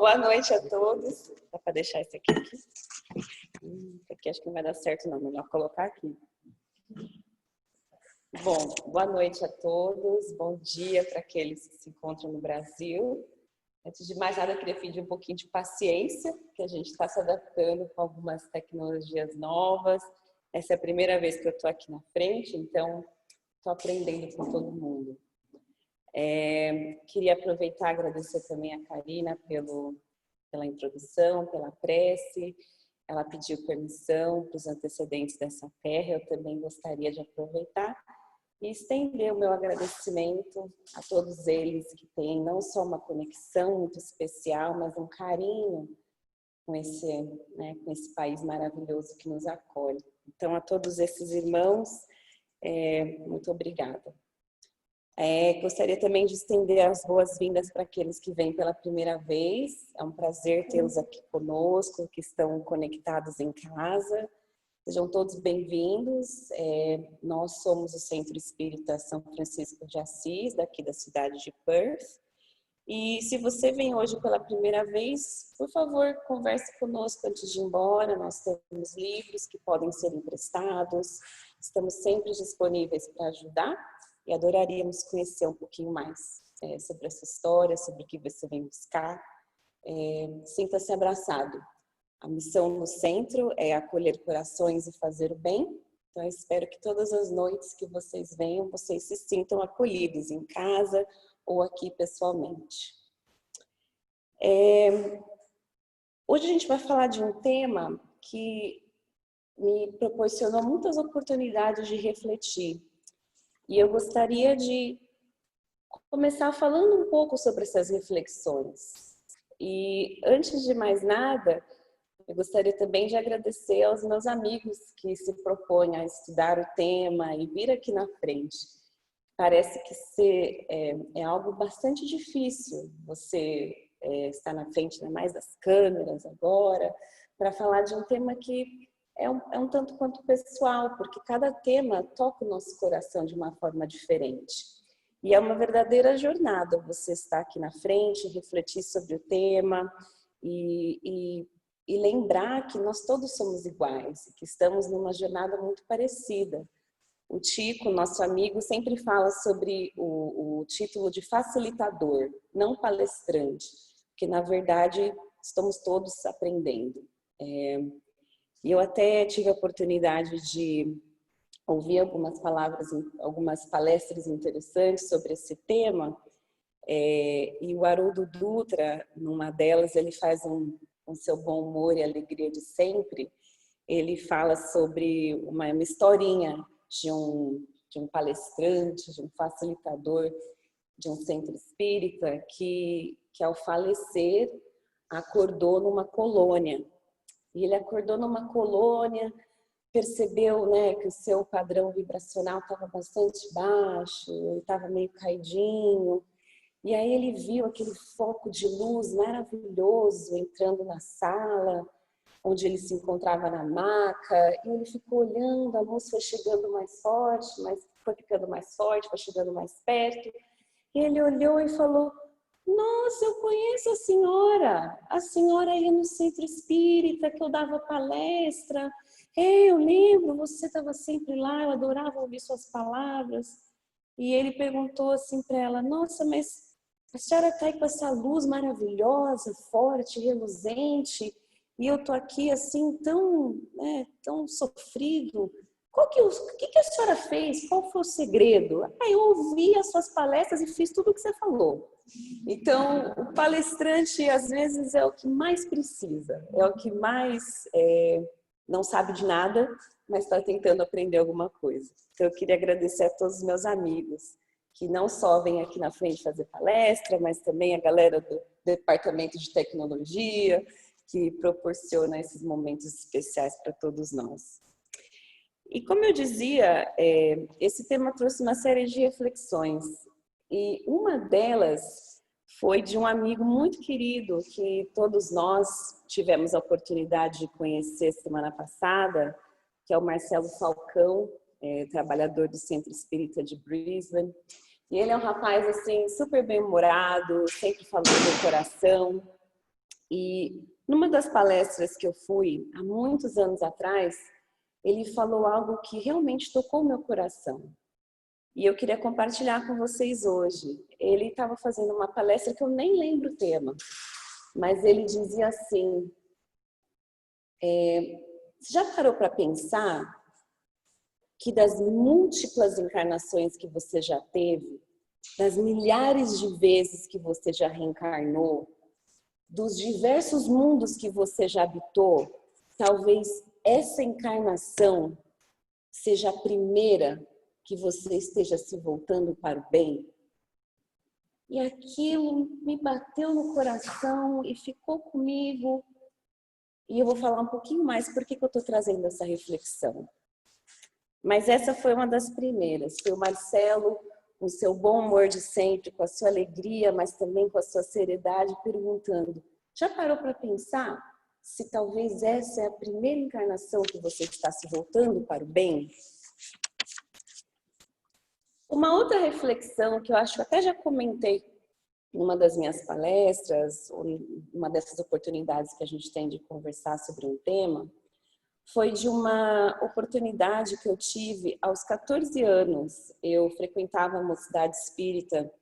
boa noite a todos. Dá para deixar esse aqui? Aqui acho que não vai dar certo não, melhor colocar aqui. Bom, boa noite a todos, bom dia para aqueles que se encontram no Brasil. Antes de mais nada, eu queria pedir um pouquinho de paciência, que a gente está se adaptando com algumas tecnologias novas. Essa é a primeira vez que eu estou aqui na frente, então estou aprendendo com todo mundo. Queria aproveitar e agradecer também a Karina pela introdução, pela prece. Ela pediu permissão para os antecedentes dessa terra. Eu também gostaria de aproveitar e estender o meu agradecimento a todos eles que têm não só uma conexão muito especial, mas um carinho com esse país maravilhoso que nos acolhe. Então, a todos esses irmãos, muito obrigada. Gostaria também de estender as boas-vindas para aqueles que vêm pela primeira vez. É um prazer tê-los aqui conosco, que estão conectados em casa. Sejam todos bem-vindos. Nós somos o Centro Espírita São Francisco de Assis, daqui da cidade de Perth. E se você vem hoje pela primeira vez, por favor, converse conosco antes de ir embora. Nós temos livros que podem ser emprestados. Estamos sempre disponíveis para ajudar. E adoraríamos conhecer um pouquinho mais sobre essa história, sobre o que você vem buscar. Sinta-se abraçado. A missão no centro é acolher corações e fazer o bem. Então, eu espero que todas as noites que vocês venham, vocês se sintam acolhidos em casa ou aqui pessoalmente. Hoje a gente vai falar de um tema que me proporcionou muitas oportunidades de refletir. E eu gostaria de começar falando um pouco sobre essas reflexões. E antes de mais nada, eu gostaria também de agradecer aos meus amigos que se propõem a estudar o tema e vir aqui na frente. Parece que é algo bastante difícil você estar na frente, né, mais das câmeras agora, para falar de um tema que é um tanto quanto pessoal, porque cada tema toca o nosso coração de uma forma diferente. E é uma verdadeira jornada você estar aqui na frente, refletir sobre o tema e lembrar que nós todos somos iguais, que estamos numa jornada muito parecida. O Tico, nosso amigo, sempre fala sobre o título de facilitador, não palestrante, porque na verdade estamos todos aprendendo. E eu até tive a oportunidade de ouvir algumas palestras interessantes sobre esse tema. E o Haroldo Dutra, numa delas, ele faz com seu bom humor e alegria de sempre, ele fala sobre uma historinha de um palestrante, de um facilitador de um centro espírita que ao falecer acordou numa colônia. E ele acordou numa colônia, percebeu, né, que o seu padrão vibracional estava bastante baixo, ele estava meio caidinho. E aí ele viu aquele foco de luz maravilhoso entrando na sala, onde ele se encontrava na maca. E ele ficou olhando, a luz foi chegando mais forte, mas foi ficando mais forte, foi chegando mais perto. E ele olhou e falou: nossa, eu conheço a senhora ia no centro espírita que eu dava palestra, eu lembro, você estava sempre lá, eu adorava ouvir suas palavras. E ele perguntou assim para ela: nossa, mas a senhora está aí com essa luz maravilhosa, forte, reluzente, e eu estou aqui assim tão sofrido. O que a senhora fez? Qual foi o segredo? Eu ouvi as suas palestras e fiz tudo o que você falou. Então, o palestrante, às vezes, é o que mais precisa, é o que mais não sabe de nada, mas está tentando aprender alguma coisa. Então, eu queria agradecer a todos os meus amigos, que não só vêm aqui na frente fazer palestra, mas também a galera do Departamento de Tecnologia, que proporciona esses momentos especiais para todos nós. E como eu dizia, esse tema trouxe uma série de reflexões. E uma delas foi de um amigo muito querido que todos nós tivemos a oportunidade de conhecer semana passada, que é o Marcelo Falcão, trabalhador do Centro Espírita de Brisbane. E ele é um rapaz assim super bem-humorado, sempre falando do coração. E numa das palestras que eu fui, há muitos anos atrás, ele falou algo que realmente tocou o meu coração. E eu queria compartilhar com vocês hoje. Ele estava fazendo uma palestra que eu nem lembro o tema, mas ele dizia assim, você já parou para pensar que das múltiplas encarnações que você já teve, das milhares de vezes que você já reencarnou, dos diversos mundos que você já habitou, talvez essa encarnação seja a primeira que você esteja se voltando para o bem? E aquilo me bateu no coração e ficou comigo. E eu vou falar um pouquinho mais por que eu estou trazendo essa reflexão. Mas essa foi uma das primeiras. Foi o Marcelo, com o seu bom humor de sempre, com a sua alegria, mas também com a sua seriedade, perguntando: já parou para pensar se talvez essa é a primeira encarnação que você está se voltando para o bem? Uma outra reflexão que eu acho que até já comentei numa das minhas palestras, ou uma dessas oportunidades que a gente tem de conversar sobre um tema, foi de uma oportunidade que eu tive aos 14 anos. Eu frequentava a mocidade espírita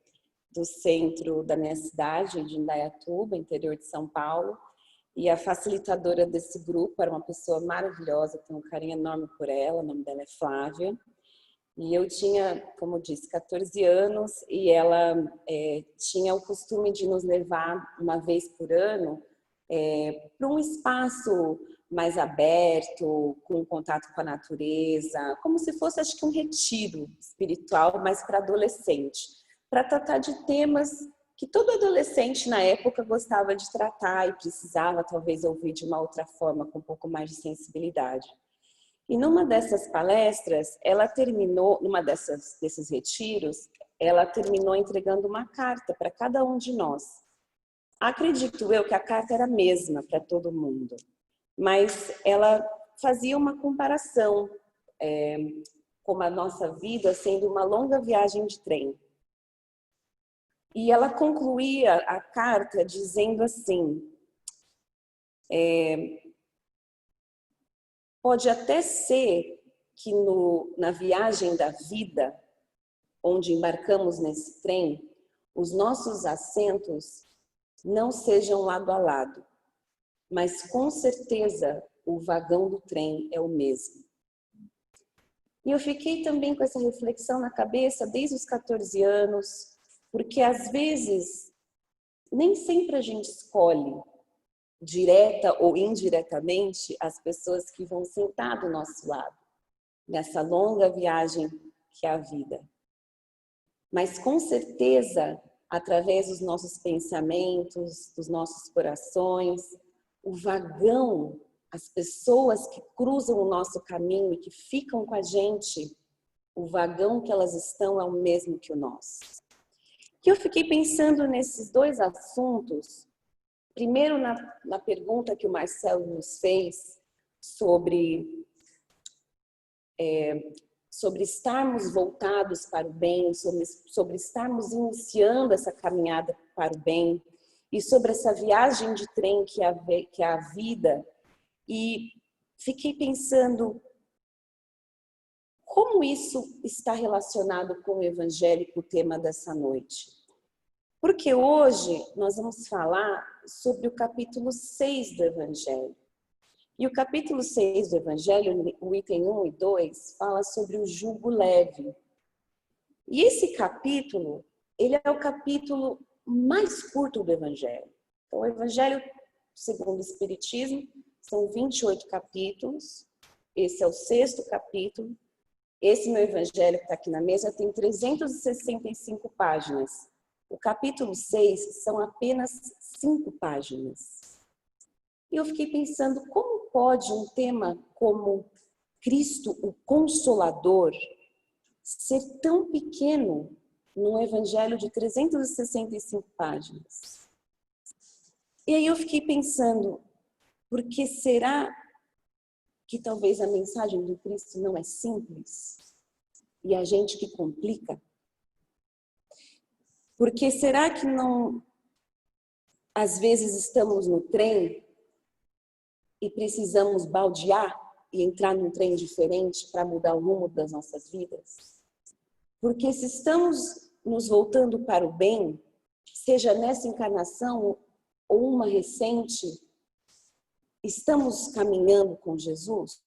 do centro da minha cidade, de Indaiatuba, interior de São Paulo, e a facilitadora desse grupo era uma pessoa maravilhosa, tenho um carinho enorme por ela, o nome dela é Flávia. E eu tinha, como eu disse, 14 anos e ela tinha o costume de nos levar uma vez por ano para um espaço mais aberto, com contato com a natureza, como se fosse, acho que, um retiro espiritual, mas para adolescente, para tratar de temas que todo adolescente na época gostava de tratar e precisava talvez ouvir de uma outra forma, com um pouco mais de sensibilidade. E numa dessas palestras, ela terminou, desses retiros, ela terminou entregando uma carta para cada um de nós. Acredito eu que a carta era a mesma para todo mundo, mas ela fazia uma comparação com a nossa vida sendo uma longa viagem de trem. E ela concluía a carta dizendo assim: pode até ser que na viagem da vida, onde embarcamos nesse trem, os nossos assentos não sejam lado a lado, mas com certeza o vagão do trem é o mesmo. E eu fiquei também com essa reflexão na cabeça desde os 14 anos, porque às vezes nem sempre a gente escolhe, direta ou indiretamente, as pessoas que vão sentar do nosso lado, nessa longa viagem que é a vida. Mas com certeza, através dos nossos pensamentos, dos nossos corações, o vagão, as pessoas que cruzam o nosso caminho e que ficam com a gente, o vagão que elas estão é o mesmo que o nosso. E eu fiquei pensando nesses dois assuntos. Primeiro, na pergunta que o Marcelo nos fez sobre estarmos voltados para o bem, sobre estarmos iniciando essa caminhada para o bem, e sobre essa viagem de trem que é a vida. E fiquei pensando como isso está relacionado com o Evangelho, com o tema dessa noite. Porque hoje nós vamos falar sobre o capítulo 6 do Evangelho. E o capítulo 6 do Evangelho, o item 1 e 2, fala sobre o jugo leve. E esse capítulo, ele é o capítulo mais curto do Evangelho. Então, o Evangelho, segundo o Espiritismo, são 28 capítulos. Esse é o 6º capítulo. Esse meu Evangelho que está aqui na mesa tem 365 páginas. O capítulo 6 são apenas 5 páginas. E eu fiquei pensando, como pode um tema como Cristo, o Consolador, ser tão pequeno num Evangelho de 365 páginas? E aí eu fiquei pensando, por que será que talvez a mensagem do Cristo não é simples? E a gente que complica? Porque será que não às vezes estamos no trem e precisamos baldear e entrar num trem diferente para mudar o rumo das nossas vidas. Porque se estamos nos voltando para o bem, seja nessa encarnação ou uma recente, estamos caminhando com Jesus?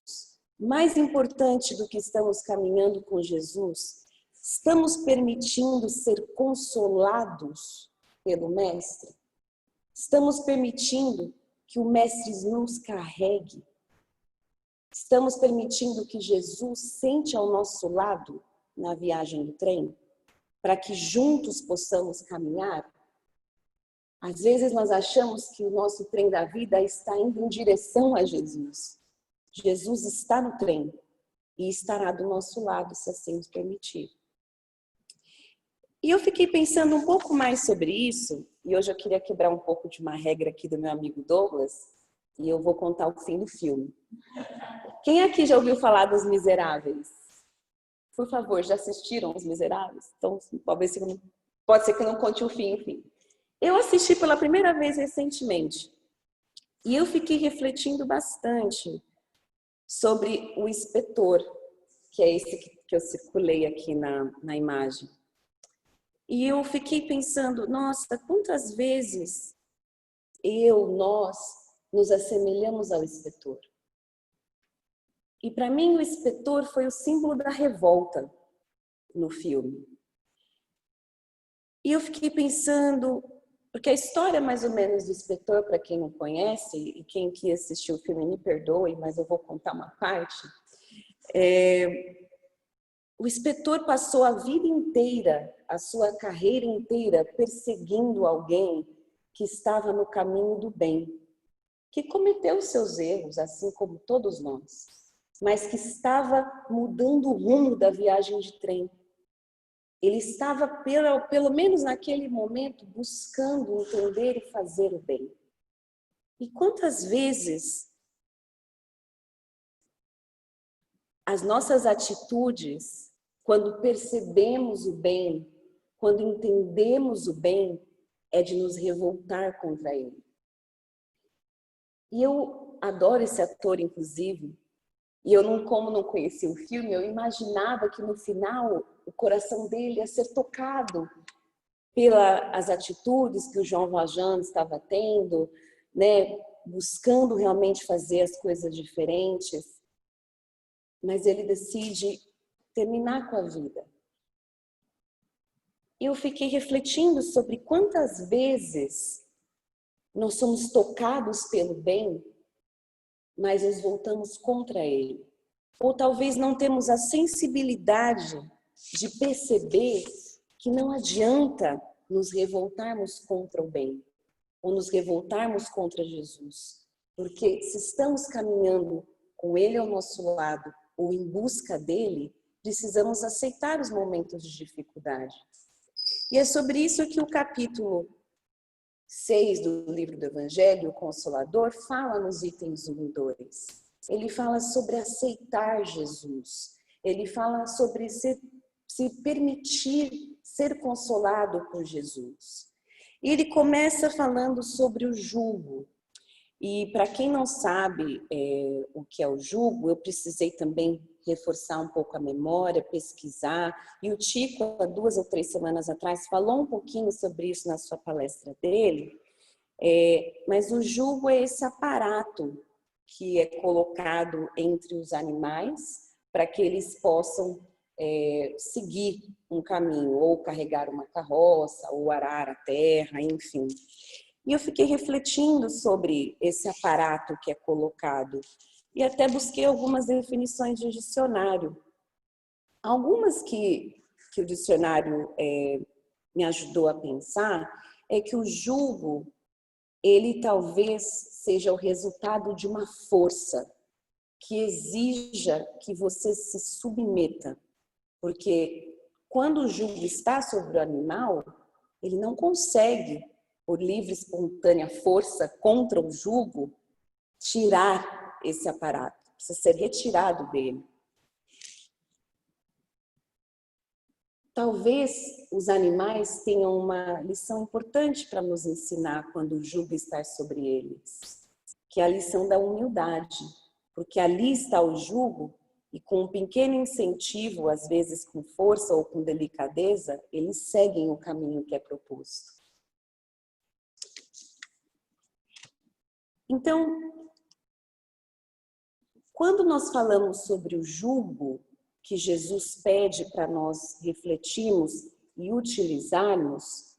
Mais importante do que estamos caminhando com Jesus, estamos permitindo ser consolados pelo Mestre? Estamos permitindo que o Mestre nos carregue? Estamos permitindo que Jesus sente ao nosso lado na viagem do trem, para que juntos possamos caminhar? Às vezes nós achamos que o nosso trem da vida está indo em direção a Jesus. Jesus está no trem e estará do nosso lado, se assim nos permitir. E eu fiquei pensando um pouco mais sobre isso, e hoje eu queria quebrar um pouco de uma regra aqui do meu amigo Douglas, e eu vou contar o fim do filme. Quem aqui já ouviu falar dos Miseráveis? Por favor, já assistiram Os Miseráveis? Então, pode ser que eu não conte o fim, enfim. Eu assisti pela primeira vez recentemente, e eu fiquei refletindo bastante sobre o inspetor, que é esse que eu circulei aqui na imagem. E eu fiquei pensando, nossa, quantas vezes nós nos assemelhamos ao inspetor? E para mim o inspetor foi o símbolo da revolta no filme. E eu fiquei pensando, porque a história mais ou menos do inspetor, para quem não conhece, e quem que assistiu o filme me perdoe, mas eu vou contar uma parte. O inspetor passou a vida inteira, a sua carreira inteira, perseguindo alguém que estava no caminho do bem, que cometeu seus erros, assim como todos nós, mas que estava mudando o rumo da viagem de trem. Ele estava, pelo menos naquele momento, buscando entender e fazer o bem. E quantas vezes as nossas atitudes, quando percebemos o bem, quando entendemos o bem, é de nos revoltar contra ele. E eu adoro esse ator, inclusive, e eu, como não conhecia o filme, eu imaginava que no final o coração dele ia ser tocado pelas atitudes que o Jean Valjean estava tendo, né, buscando realmente fazer as coisas diferentes. Mas ele decide terminar com a vida. Eu fiquei refletindo sobre quantas vezes nós somos tocados pelo bem, mas nos voltamos contra ele. Ou talvez não temos a sensibilidade de perceber que não adianta nos revoltarmos contra o bem, ou nos revoltarmos contra Jesus. Porque se estamos caminhando com ele ao nosso lado, ou em busca dele, precisamos aceitar os momentos de dificuldade. E é sobre isso que o capítulo 6 do livro do Evangelho, o Consolador, fala nos itens 1 e 2. Ele fala sobre aceitar Jesus. Ele fala sobre se permitir ser consolado por Jesus. E ele começa falando sobre o jugo. E para quem não sabe o que é o jugo, eu precisei também reforçar um pouco a memória, pesquisar. E o Tico, há 2 ou 3 semanas atrás, falou um pouquinho sobre isso na sua palestra dele. Mas o jugo é esse aparato que é colocado entre os animais para que eles possam seguir um caminho, ou carregar uma carroça, ou arar a terra, enfim. E eu fiquei refletindo sobre esse aparato que é colocado e até busquei algumas definições de dicionário. Algumas que o dicionário me ajudou a pensar é que o jugo, ele talvez seja o resultado de uma força que exija que você se submeta. Porque quando o jugo está sobre o animal, ele não consegue, por livre e espontânea força contra o jugo, tirar esse aparato. Precisa ser retirado dele. Talvez os animais tenham uma lição importante para nos ensinar quando o jugo está sobre eles, que é a lição da humildade, porque ali está o jugo e com um pequeno incentivo, às vezes com força ou com delicadeza, eles seguem o caminho que é proposto. Então, quando nós falamos sobre o jugo que Jesus pede para nós refletirmos e utilizarmos,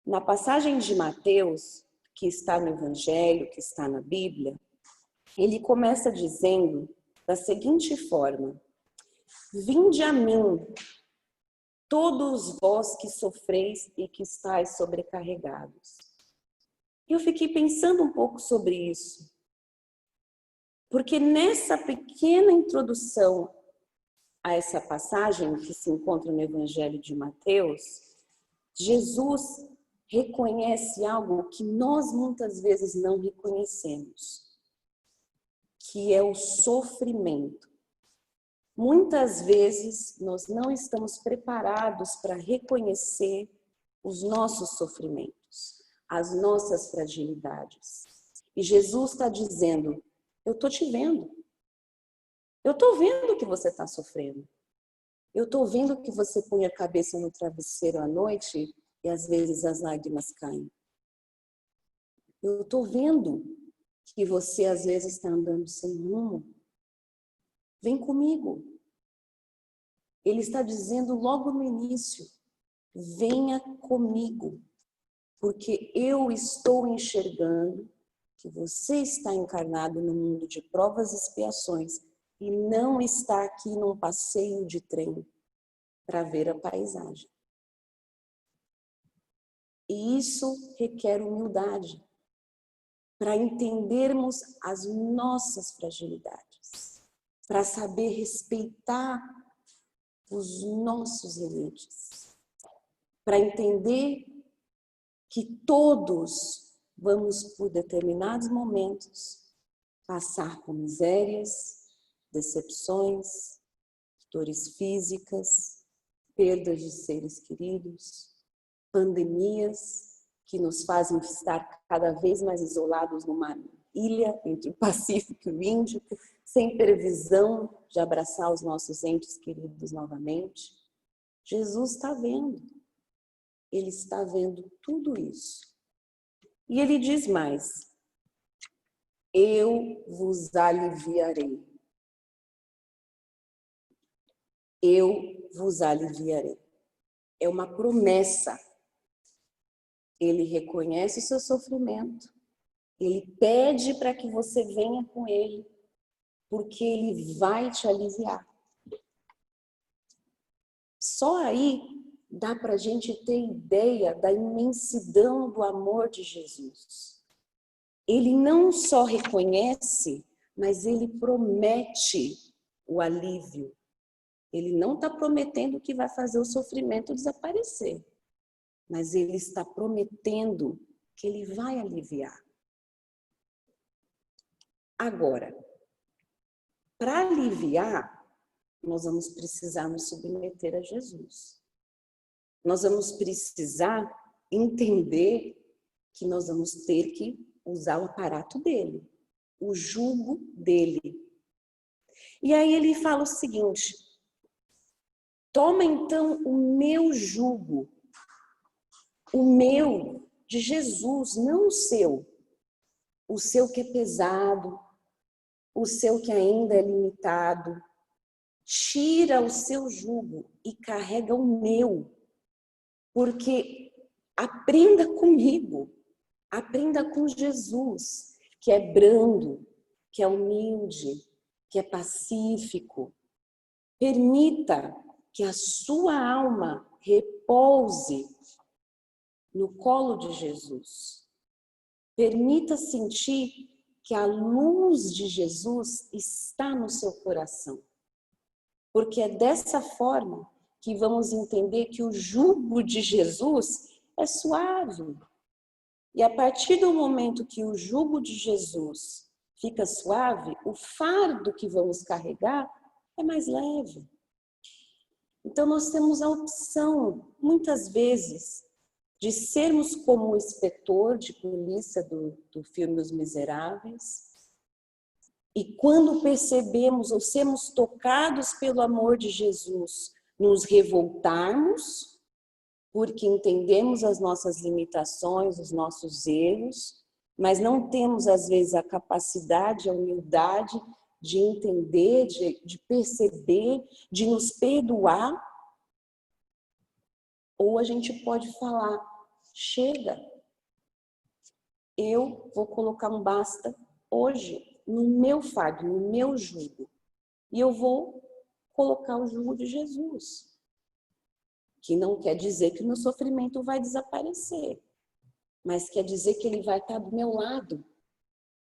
na passagem de Mateus, que está no Evangelho, que está na Bíblia, ele começa dizendo da seguinte forma: vinde a mim, todos vós que sofreis e que estáis sobrecarregados. E eu fiquei pensando um pouco sobre isso, porque nessa pequena introdução a essa passagem que se encontra no Evangelho de Mateus, Jesus reconhece algo que nós muitas vezes não reconhecemos, que é o sofrimento. Muitas vezes nós não estamos preparados para reconhecer os nossos sofrimentos, as nossas fragilidades. E Jesus está dizendo: eu estou te vendo. Eu estou vendo que você está sofrendo. Eu estou vendo que você põe a cabeça no travesseiro à noite e às vezes as lágrimas caem. Eu estou vendo que você às vezes está andando sem rumo. Vem comigo. Ele está dizendo logo no início: venha comigo, porque eu estou enxergando que você está encarnado no mundo de provas e expiações e não está aqui num passeio de trem para ver a paisagem. E isso requer humildade, para entendermos as nossas fragilidades, para saber respeitar os nossos limites, para entender que todos vamos, por determinados momentos, passar por misérias, decepções, dores físicas, perdas de seres queridos, pandemias que nos fazem estar cada vez mais isolados numa ilha entre o Pacífico e o Índico, sem previsão de abraçar os nossos entes queridos novamente. Jesus está vendo. Ele está vendo tudo isso. E ele diz mais: eu vos aliviarei. Eu vos aliviarei. É uma promessa. Ele reconhece o seu sofrimento. Ele pede para que você venha com ele, porque ele vai te aliviar. Só aí dá para a gente ter ideia da imensidão do amor de Jesus. Ele não só reconhece, mas ele promete o alívio. Ele não está prometendo que vai fazer o sofrimento desaparecer, mas ele está prometendo que ele vai aliviar. Agora, para aliviar, nós vamos precisar nos submeter a Jesus. Nós vamos precisar entender que nós vamos ter que usar o aparato dele, o jugo dele. E aí ele fala o seguinte: toma então o meu jugo, o meu, de Jesus, não o seu que é pesado, o seu que ainda é limitado. Tira o seu jugo e carrega o meu, porque aprenda comigo, aprenda com Jesus, que é brando, que é humilde, que é pacífico. Permita que a sua alma repouse no colo de Jesus. Permita sentir que a luz de Jesus está no seu coração. Porque é dessa forma que vamos entender que o jugo de Jesus é suave. E a partir do momento que o jugo de Jesus fica suave, o fardo que vamos carregar é mais leve. Então nós temos a opção, muitas vezes, de sermos como o inspetor de polícia do filme Os Miseráveis, e quando percebemos ou sermos tocados pelo amor de Jesus, nos revoltarmos, porque entendemos as nossas limitações, os nossos erros, mas não temos, às vezes, a capacidade, a humildade de entender, de perceber, de nos perdoar. Ou a gente pode falar, chega, eu vou colocar um basta hoje no meu fardo, no meu jugo. E eu vou colocar o jugo de Jesus. Que não quer dizer que o meu sofrimento vai desaparecer, mas quer dizer que ele vai estar do meu lado,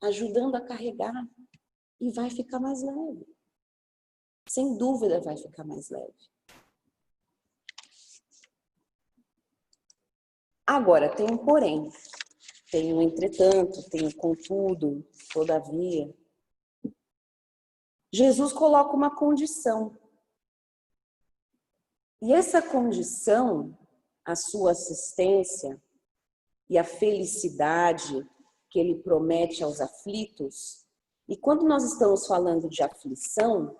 ajudando a carregar, e vai ficar mais leve. Sem dúvida vai ficar mais leve. Agora, tem um porém, tem um entretanto, tem um contudo, todavia. Jesus coloca uma condição. E essa condição, a sua assistência e a felicidade que ele promete aos aflitos, e quando nós estamos falando de aflição,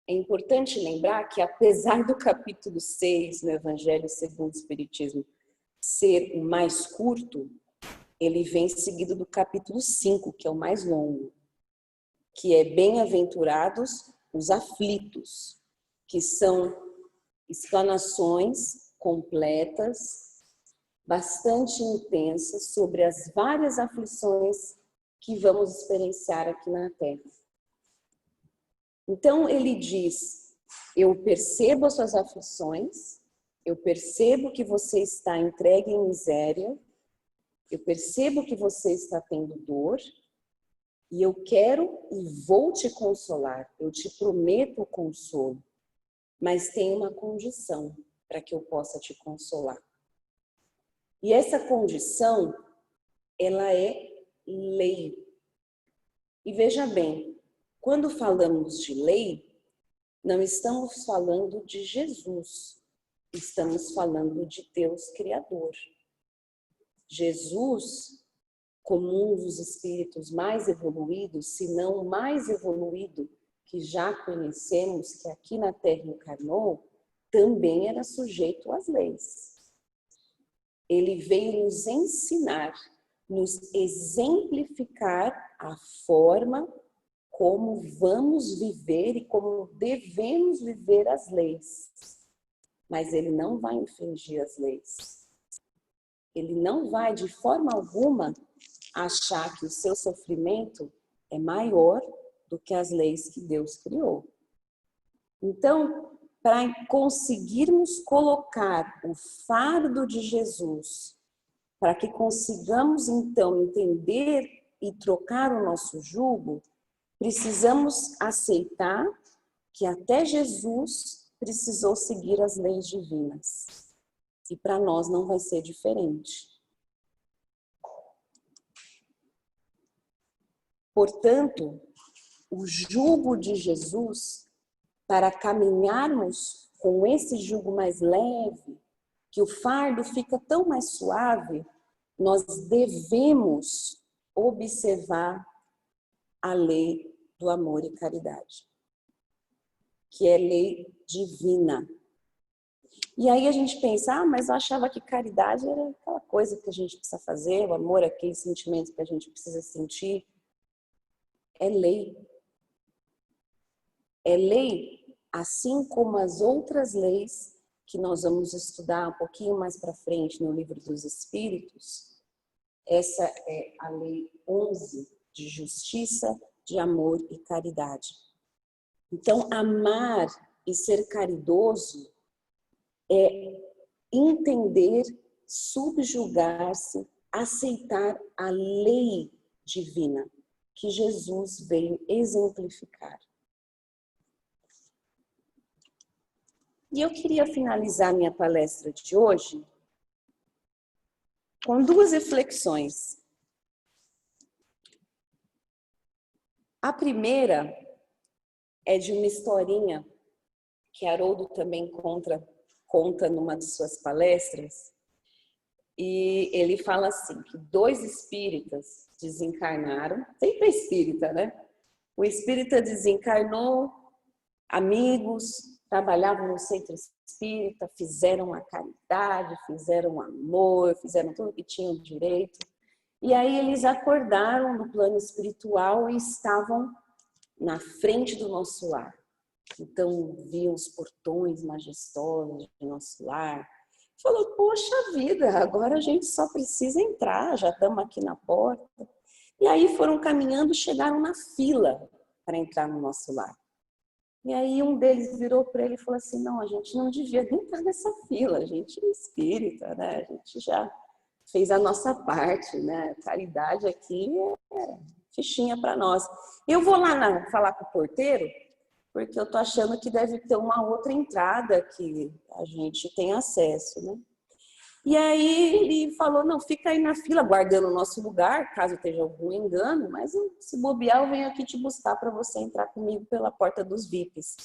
é importante lembrar que apesar do capítulo 6 no Evangelho segundo o Espiritismo ser o mais curto, ele vem seguido do capítulo 5, que é o mais longo, que é bem-aventurados os aflitos, que são explanações completas, bastante intensas sobre as várias aflições que vamos experienciar aqui na Terra. Então ele diz, eu percebo as suas aflições, eu percebo que você está entregue em miséria, eu percebo que você está tendo dor, e eu quero e vou te consolar, eu te prometo o consolo, mas tem uma condição para que eu possa te consolar. E essa condição, ela é lei. E veja bem, quando falamos de lei, não estamos falando de Jesus, estamos falando de Deus Criador. Jesus, como um dos espíritos mais evoluídos, se não o mais evoluído que já conhecemos, que aqui na Terra encarnou, também era sujeito às leis. Ele veio nos ensinar, nos exemplificar a forma como vamos viver e como devemos viver as leis. Mas ele não vai infringir as leis. Ele não vai, de forma alguma, achar que o seu sofrimento é maior do que as leis que Deus criou. Então, para conseguirmos colocar o fardo de Jesus, para que consigamos, então, entender e trocar o nosso jugo, precisamos aceitar que até Jesus precisou seguir as leis divinas. E para nós não vai ser diferente. Portanto, o jugo de Jesus, para caminharmos com esse jugo mais leve, que o fardo fica tão mais suave, nós devemos observar a lei do amor e caridade, que é lei divina. E aí a gente pensa, mas eu achava que caridade era aquela coisa que a gente precisa fazer, o amor, aquele sentimento que a gente precisa sentir. É lei. É lei, assim como as outras leis que nós vamos estudar um pouquinho mais para frente no Livro dos Espíritos. Essa é a lei 11 de justiça, de amor e caridade. Então, amar e ser caridoso é entender, subjugar-se, aceitar a lei divina que Jesus veio exemplificar. E eu queria finalizar minha palestra de hoje com duas reflexões. A primeira é de uma historinha que Haroldo também conta numa de suas palestras, e ele fala assim, que 2 espíritas desencarnaram, sempre é espírita, né? O espírita desencarnou, amigos, trabalhavam no centro espírita, fizeram a caridade, fizeram o amor, fizeram tudo que tinham direito. E aí eles acordaram no plano espiritual e estavam na frente do nosso lar. Então, viam os portões majestosos do nosso lar. Falou, poxa vida, agora a gente só precisa entrar, já estamos aqui na porta. E aí foram caminhando, chegaram na fila para entrar no nosso lar. E aí um deles virou para ele e falou assim, não, a gente não devia nem estar nessa fila, a gente é espírita, né? A gente já fez a nossa parte, né? A caridade aqui é fichinha para nós. Eu vou lá falar com o porteiro, porque eu tô achando que deve ter uma outra entrada que a gente tem acesso, né? E aí ele falou, não, fica aí na fila, guardando o nosso lugar, caso esteja algum engano, mas se bobear, eu venho aqui te buscar para você entrar comigo pela porta dos VIPs.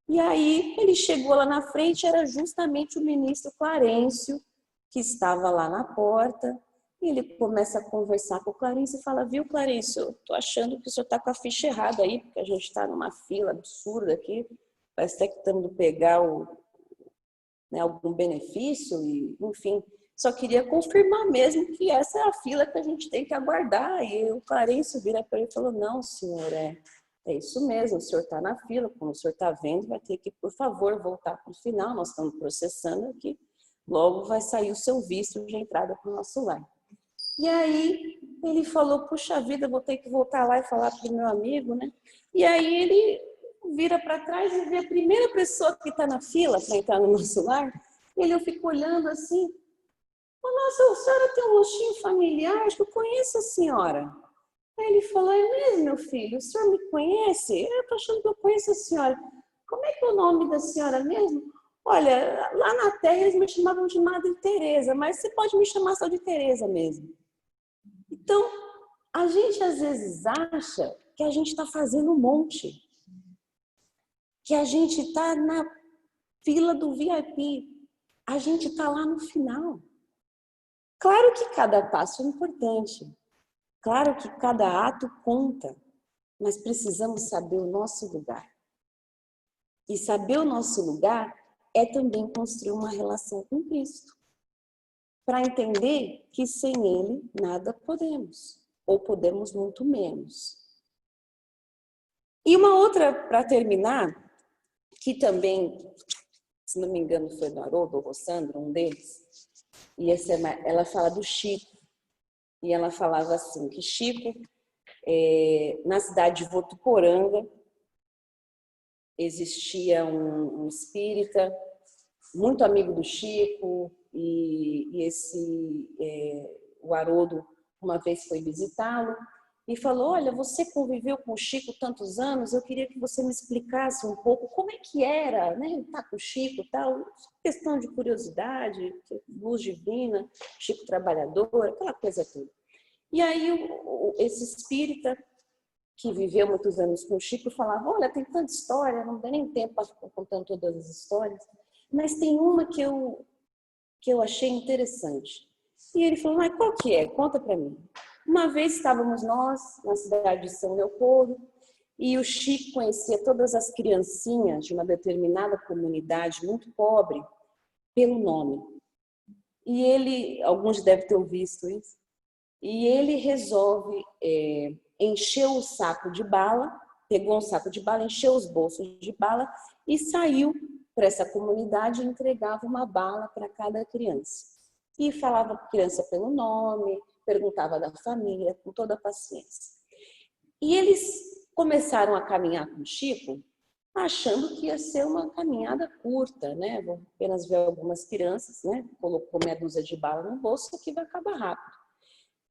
E aí ele chegou lá na frente, era justamente o ministro Clarencio, que estava lá na porta, e ele começa a conversar com o Clarencio e fala, viu, Clarencio, eu tô achando que o senhor está com a ficha errada aí, porque a gente está numa fila absurda aqui, parece até que estamos pegar algum benefício, e enfim, só queria confirmar mesmo que essa é a fila que a gente tem que aguardar. E o Clarencio vira para ele e falou, não, senhor, é isso mesmo, o senhor está na fila, como o senhor está vendo, vai ter que, por favor, voltar para o final, nós estamos processando aqui, logo vai sair o seu visto de entrada para o nosso lar. E aí ele falou, puxa vida, vou ter que voltar lá e falar para o meu amigo, né? E aí ele vira para trás e vê a primeira pessoa que está na fila para entrar no nosso lar. Ele fica olhando assim, oh, nossa, a senhora tem um rostinho familiar, acho que eu conheço a senhora. Aí ele falou, é mesmo, meu filho, o senhor me conhece? Eu estou achando que eu conheço a senhora. Como é que é o nome da senhora mesmo? Olha, lá na terra eles me chamavam de Madre Teresa, mas você pode me chamar só de Teresa mesmo. Então, a gente às vezes acha que a gente está fazendo um monte, que a gente está na fila do VIP, a gente está lá no final. Claro que cada passo é importante, claro que cada ato conta, mas precisamos saber o nosso lugar. E saber o nosso lugar é também construir uma relação com Cristo, para entender que sem Ele nada podemos, ou podemos muito menos. E uma outra, para terminar, que também, se não me engano, foi do Haroldo ou Rossandro, um deles, e ela fala do Chico, e ela falava assim, que Chico, na cidade de Votuporanga, existia um espírita, muito amigo do Chico, e o Haroldo uma vez foi visitá-lo, e falou, olha, você conviveu com o Chico tantos anos, eu queria que você me explicasse um pouco como é que era, né, estar com o Chico e tal, questão de curiosidade, luz divina, Chico trabalhador, aquela coisa toda. E aí esse espírita que viveu muitos anos com o Chico falava, olha, tem tanta história, não dá nem tempo para ficar contando todas as histórias, mas tem uma que eu achei interessante. E ele falou, mas qual que é? Conta para mim. Uma vez estávamos nós na cidade de São Leopoldo e o Chico conhecia todas as criancinhas de uma determinada comunidade muito pobre pelo nome. E ele, alguns devem ter visto isso, e ele resolve encher o saco de bala, pegou um saco de bala, encheu os bolsos de bala e saiu para essa comunidade e entregava uma bala para cada criança. E falava para a criança pelo nome, perguntava da família, com toda a paciência. E eles começaram a caminhar com o Chico, achando que ia ser uma caminhada curta, né? Vou apenas ver algumas crianças, né? Colocou meia dúzia de bala no bolso, aqui vai acabar rápido.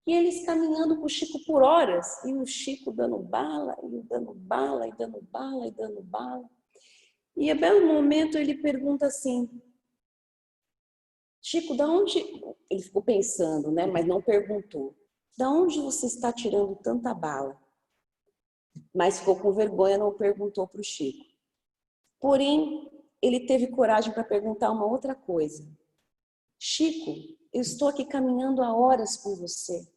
E eles caminhando com o Chico por horas, e o Chico dando bala, e dando bala, e dando bala, e dando bala. E a belo momento ele pergunta assim, Chico, da onde... Ele ficou pensando, né? Mas não perguntou. Da onde você está tirando tanta bala? Mas ficou com vergonha, não perguntou para o Chico. Porém, ele teve coragem para perguntar uma outra coisa. Chico, eu estou aqui caminhando há horas com você.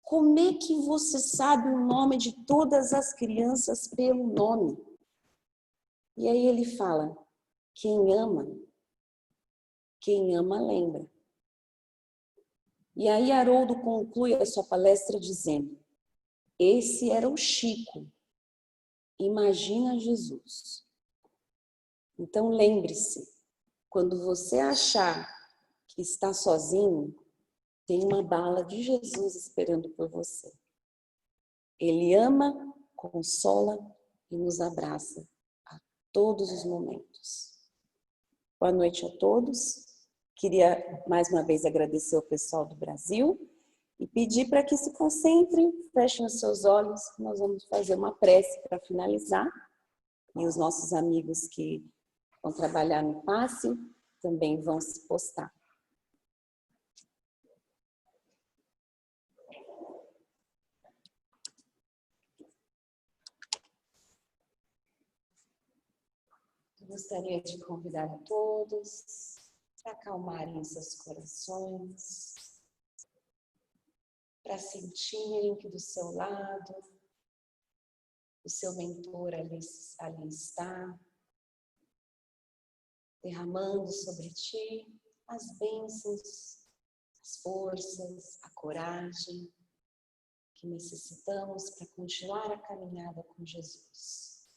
Como é que você sabe o nome de todas as crianças pelo nome? E aí ele fala, quem ama lembra. E aí Haroldo conclui a sua palestra dizendo, esse era o Chico, imagina Jesus. Então lembre-se, quando você achar que está sozinho, tem uma bala de Jesus esperando por você. Ele ama, consola e nos abraça a todos os momentos. Boa noite a todos. Queria mais uma vez agradecer ao pessoal do Brasil e pedir para que se concentrem, fechem os seus olhos, nós vamos fazer uma prece para finalizar. E os nossos amigos que vão trabalhar no passe também vão se postar. Eu gostaria de convidar a todos para acalmarem seus corações, para sentirem que do seu lado, o seu mentor ali está, derramando sobre ti as bênçãos, as forças, a coragem que necessitamos para continuar a caminhada com Jesus.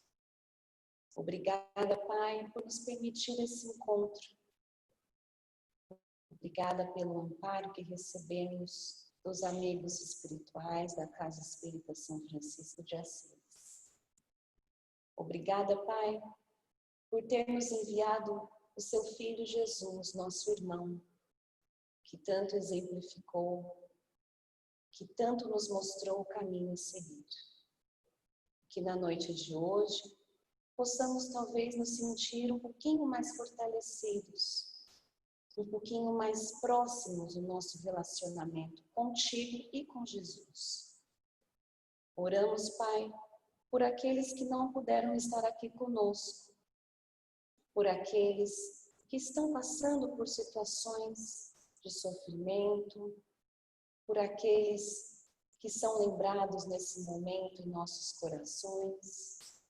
Obrigada, Pai, por nos permitir esse encontro. Obrigada pelo amparo que recebemos dos amigos espirituais da Casa Espírita São Francisco de Assis. Obrigada, Pai, por ter nos enviado o seu Filho Jesus, nosso irmão, que tanto exemplificou, que tanto nos mostrou o caminho a seguir. Que na noite de hoje possamos talvez nos sentir um pouquinho mais fortalecidos, um pouquinho mais próximos do nosso relacionamento contigo e com Jesus. Oramos, Pai, por aqueles que não puderam estar aqui conosco, por aqueles que estão passando por situações de sofrimento, por aqueles que são lembrados nesse momento em nossos corações,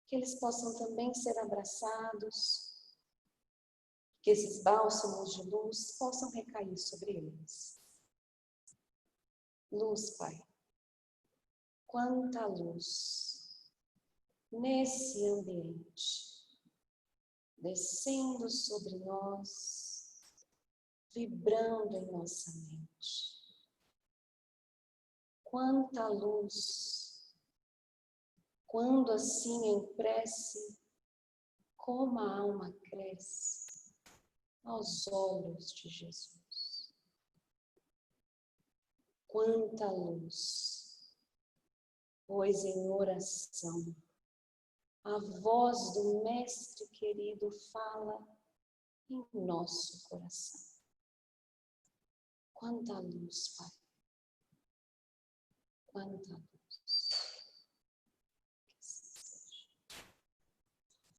que eles possam também ser abraçados, que esses bálsamos de luz possam recair sobre eles. Luz, Pai, quanta luz nesse ambiente, descendo sobre nós, vibrando em nossa mente. Quanta luz, quando assim em prece, como a alma cresce aos olhos de Jesus. Quanta luz, pois em oração, a voz do Mestre querido fala em nosso coração. Quanta luz, Pai. Quanta luz.